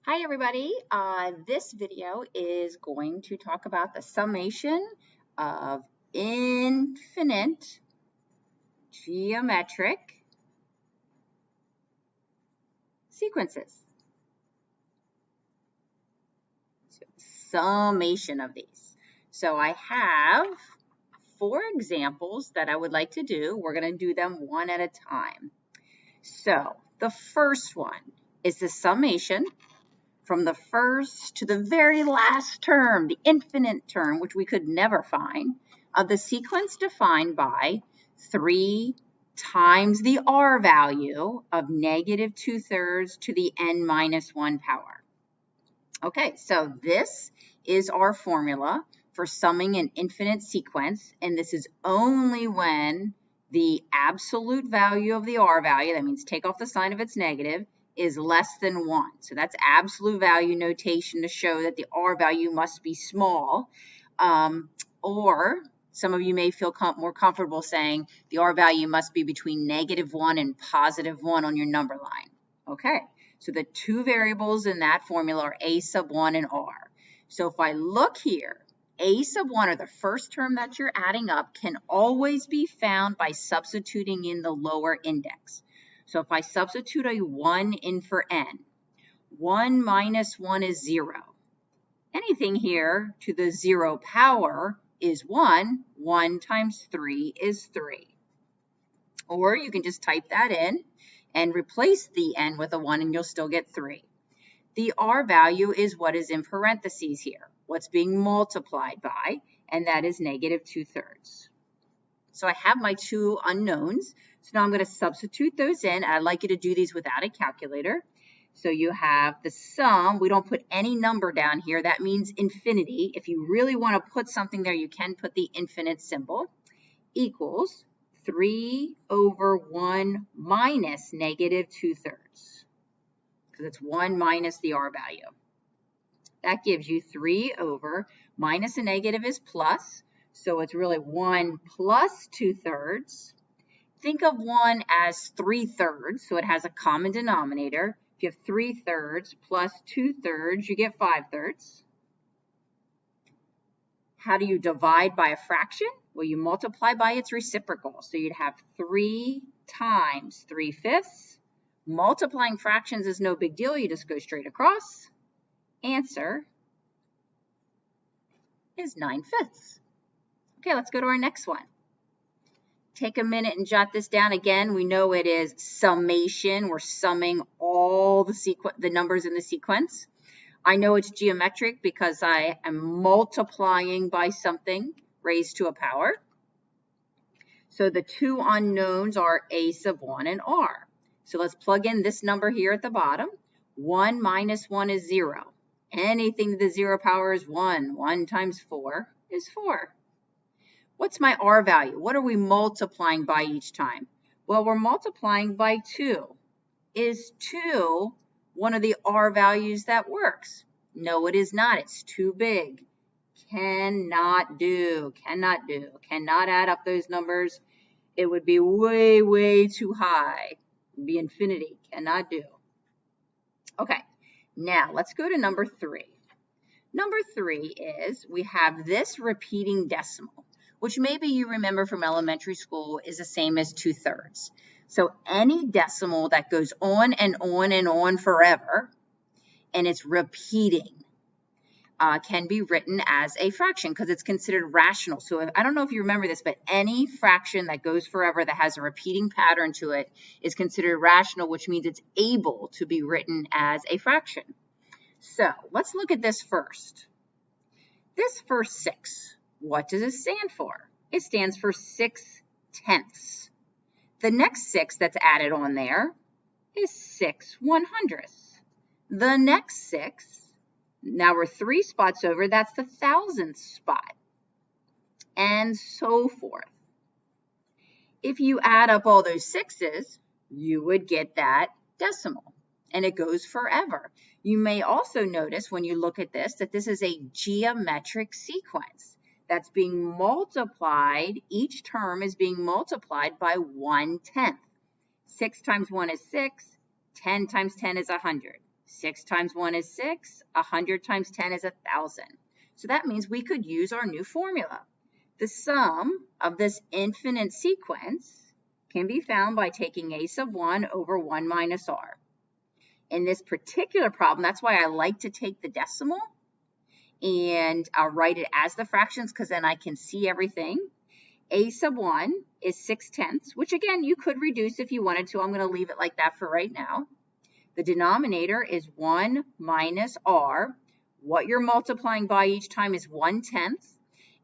Hi everybody, this video is going to talk about the summation of infinite geometric sequences. So, summation of these. So I have 4 examples that I would like to do. We're going to do them one at a time. So the first one is the summation from the first to the very last term, the infinite term, which we could never find, of the sequence defined by 3 times the r value of negative 2/3 to the n minus 1 power. Okay, so this is our formula for summing an infinite sequence, and this is only when the absolute value of the r value, that means take off the sign if it's negative, is less than 1. So that's absolute value notation to show that the r value must be small. Or some of you may feel more comfortable saying the r value must be between -1 and +1 on your number line. Okay, so the 2 variables in that formula are a sub 1 and r. So if I look here, a sub 1, or the first term that you're adding up, can always be found by substituting in the lower index. So if I substitute a 1 in for n, 1 minus 1 is 0. Anything here to the 0 power is 1. 1 times 3 is 3. Or you can just type that in and replace the n with a 1 and you'll still get 3. The r value is what is in parentheses here, what's being multiplied by, and that is negative 2/3. So I have my 2 unknowns. So now I'm going to substitute those in. I'd like you to do these without a calculator. So you have the sum. We don't put any number down here. That means infinity. If you really want to put something there, you can put the infinite symbol. Equals 3/1 minus negative 2/3. Because it's 1 minus the r value. That gives you 3 over minus a negative is plus. So it's really 1 plus 2/3. Think of 1 as 3/3, so it has a common denominator. If you have 3/3 plus 2/3, you get 5/3. How do you divide by a fraction? Well, you multiply by its reciprocal. So you'd have 3 times 3/5. Multiplying fractions is no big deal. You just go straight across. Answer is 9/5. Okay, let's go to our next one. Take a minute and jot this down again. We know it is summation. We're summing all the numbers in the sequence. I know it's geometric because I am multiplying by something raised to a power. So the 2 unknowns are a sub 1 and r. So let's plug in this number here at the bottom. 1 minus 1 is 0. Anything to the 0 power is 1. 1 times 4 is 4. What's my r value? What are we multiplying by each time? Well, we're multiplying by 2. Is 2 one of the r values that works? No, it is not. It's too big. Cannot do. Cannot do. Cannot add up those numbers. It would be way, way too high. It would be infinity. Cannot do. Okay, now let's go to number 3. Number 3 is we have this repeating decimal, which maybe you remember from elementary school is the same as 2/3. So any decimal that goes on and on and on forever, and it's repeating, can be written as a fraction because it's considered rational. So I don't know if you remember this, but any fraction that goes forever that has a repeating pattern to it is considered rational, which means it's able to be written as a fraction. So let's look at this first. This first 6. What does it stand for? It stands for 6/10. The next 6 that's added on there is 6/100. The next 6, now we're 3 spots over, that's the 1,000th spot, and so forth. If you add up all those 6's, you would get that decimal, and it goes forever. You may also notice when you look at this that this is a geometric sequence that's being multiplied. Each term is being multiplied by 1/10. 6 times 1 is 6. 10 times 10 is 100. 6 times 1 is 6. 100 times 10 is 1,000. So that means we could use our new formula. The sum of this infinite sequence can be found by taking a sub 1 over 1 minus r. In this particular problem, that's why I like to take the decimal, and I'll write it as the fractions because then I can see everything. A sub 1 is 6/10, which again, you could reduce if you wanted to. I'm going to leave it like that for right now. The denominator is 1 minus r. What you're multiplying by each time is 1/10.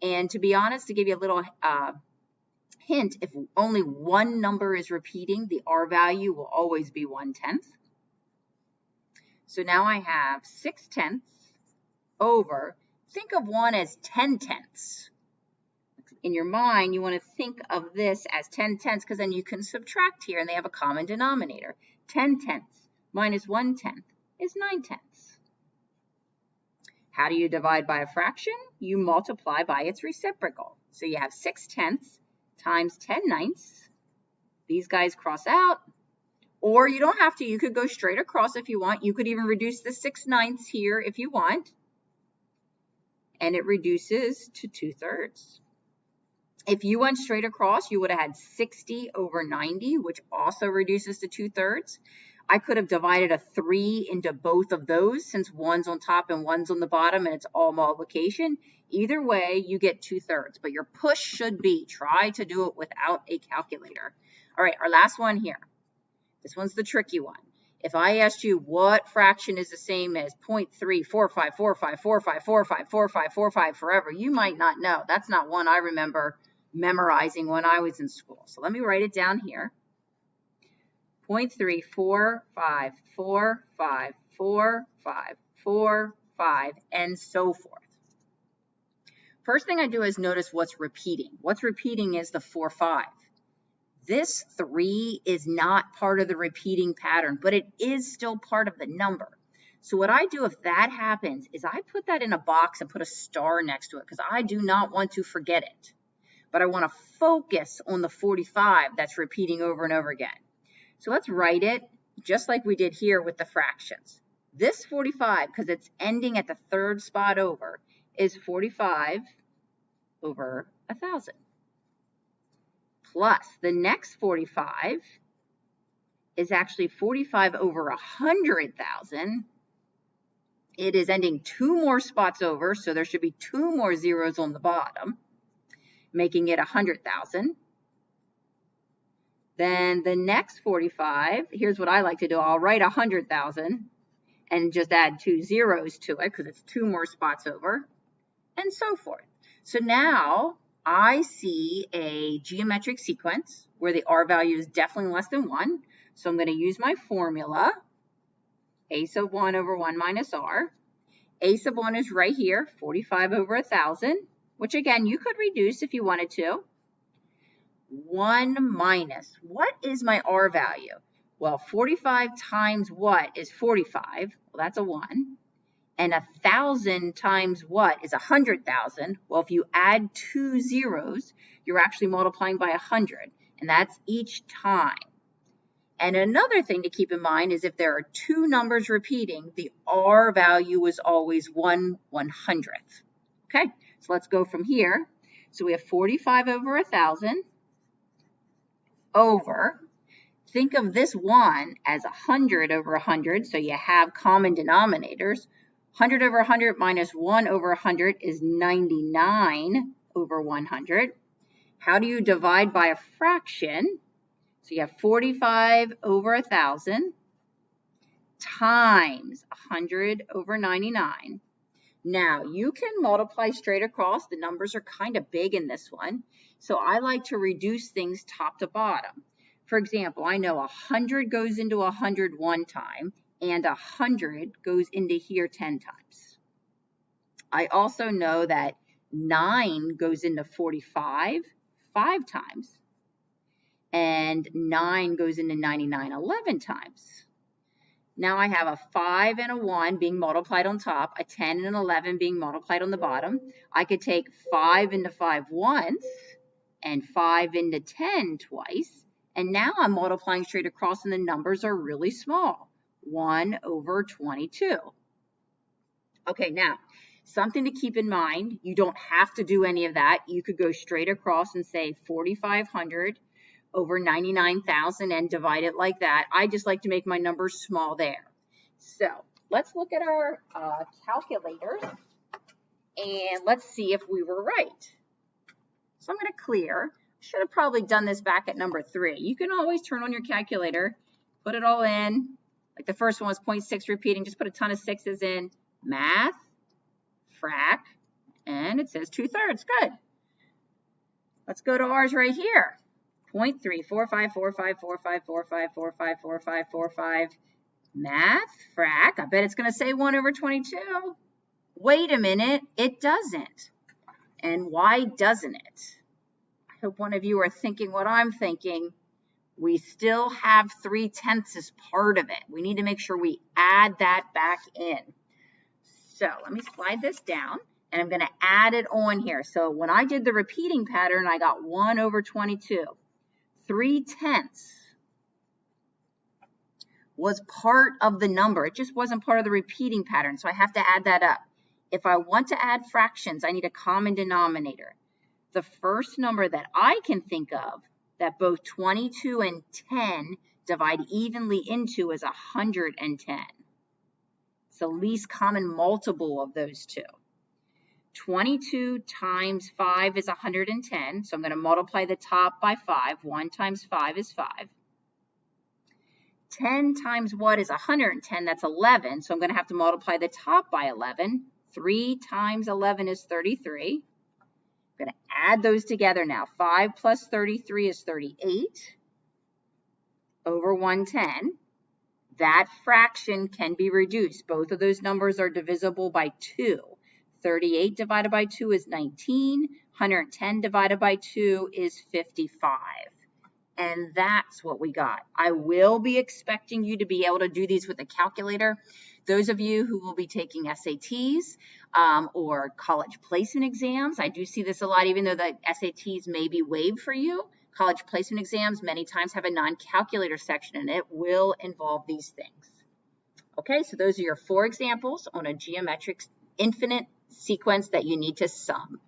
And to be honest, to give you a little hint, if only one number is repeating, the r value will always be 1/10. So now I have 6/10 over, think of 1 as 10/10. In your mind, you want to think of this as 10/10 because then you can subtract here and they have a common denominator. 10/10 minus 1/10 is 9/10. How do you divide by a fraction? You multiply by its reciprocal. So you have 6/10 times 10/9. These guys cross out. Or you don't have to. You could go straight across if you want. You could even reduce the 6/9 here if you want. And it reduces to 2/3. If you went straight across, you would have had 60 over 90, which also reduces to 2/3. I could have divided a 3 into both of those since one's on top and one's on the bottom and it's all multiplication. Either way, you get 2/3, but your push should be try to do it without a calculator. All right, our last one here. This one's the tricky one. If I asked you what fraction is the same as 0.3454545454545 forever, you might not know. That's not one I remember memorizing when I was in school. So let me write it down here. 0.345454545, and so forth. First thing I do is notice what's repeating. What's repeating is the 4, 5. This 3 is not part of the repeating pattern, but it is still part of the number. So what I do if that happens is I put that in a box and put a star next to it because I do not want to forget it. But I want to focus on the 45 that's repeating over and over again. So let's write it just like we did here with the fractions. This 45, because it's ending at the third spot over, is 45 over 1,000. Plus the next 45 is actually 45 over 100,000. It is ending 2 more spots over, so there should be 2 more zeros on the bottom, making it 100,000. Then the next 45, here's what I like to do. I'll write 100,000 and just add 2 zeros to it because it's 2 more spots over, and so forth. So now I see a geometric sequence where the r value is definitely less than 1. So I'm going to use my formula, a sub 1 over 1 minus r. A sub 1 is right here, 45 over 1,000, which again, you could reduce if you wanted to. 1 minus, what is my r value? Well, 45 times what is 45? Well, that's a 1. And 1,000 times what is 100,000? Well, if you add 2 zeros, you're actually multiplying by 100, and that's each time. And another thing to keep in mind is if there are 2 numbers repeating, the r value is always 1/100th. Okay, so let's go from here. So we have 45 over 1,000 over, think of this 1 as 100 over 100, so you have common denominators. 100 over 100 minus 1 over 100 is 99 over 100. How do you divide by a fraction? So you have 45 over 1,000 times 100 over 99. Now, you can multiply straight across. The numbers are kind of big in this one. So I like to reduce things top to bottom. For example, I know 100 goes into 100 one time, and 100 goes into here 10 times. I also know that 9 goes into 45 5 times, and 9 goes into 99 11 times. Now I have a 5 and a 1 being multiplied on top, a 10 and an 11 being multiplied on the bottom. I could take 5 into 5 once and 5 into 10 twice, and now I'm multiplying straight across and the numbers are really small. 1 over 22. Okay, now, something to keep in mind, you don't have to do any of that. You could go straight across and say 4,500 over 99,000 and divide it like that. I just like to make my numbers small there. So let's look at our calculators and let's see if we were right. So I'm going to clear. Should have probably done this back at number 3. You can always turn on your calculator, put it all in. Like the first one was 0.6 repeating, just put a ton of 6's in. Math, frac, and it says 2/3. Good. Let's go to ours right here. 0.345454545454545. Math, frac. I bet it's going to say 1 over 22. Wait a minute, it doesn't. And why doesn't it? I hope one of you are thinking what I'm thinking. We still have 3/10 as part of it. We need to make sure we add that back in. So let me slide this down, and I'm going to add it on here. So when I did the repeating pattern, I got 1 over 22. 3/10 was part of the number. It just wasn't part of the repeating pattern, so I have to add that up. If I want to add fractions, I need a common denominator. The first number that I can think of that both 22 and 10 divide evenly into is 110. It's the least common multiple of those two. 22 times 5 is 110, so I'm going to multiply the top by 5. 1 times 5 is 5. 10 times what is 110? That's 11, so I'm going to have to multiply the top by 11. 3 times 11 is 33. I'm going to add those together now. 5 plus 33 is 38 over 110. That fraction can be reduced. Both of those numbers are divisible by 2. 38 divided by 2 is 19. 110 divided by 2 is 55. And that's what we got. I will be expecting you to be able to do these with a calculator. Those of you who will be taking SATs or college placement exams, I do see this a lot, even though the SATs may be waived for you. College placement exams many times have a non-calculator section, and it will involve these things. Okay, so those are your 4 examples on a geometric infinite sequence that you need to sum.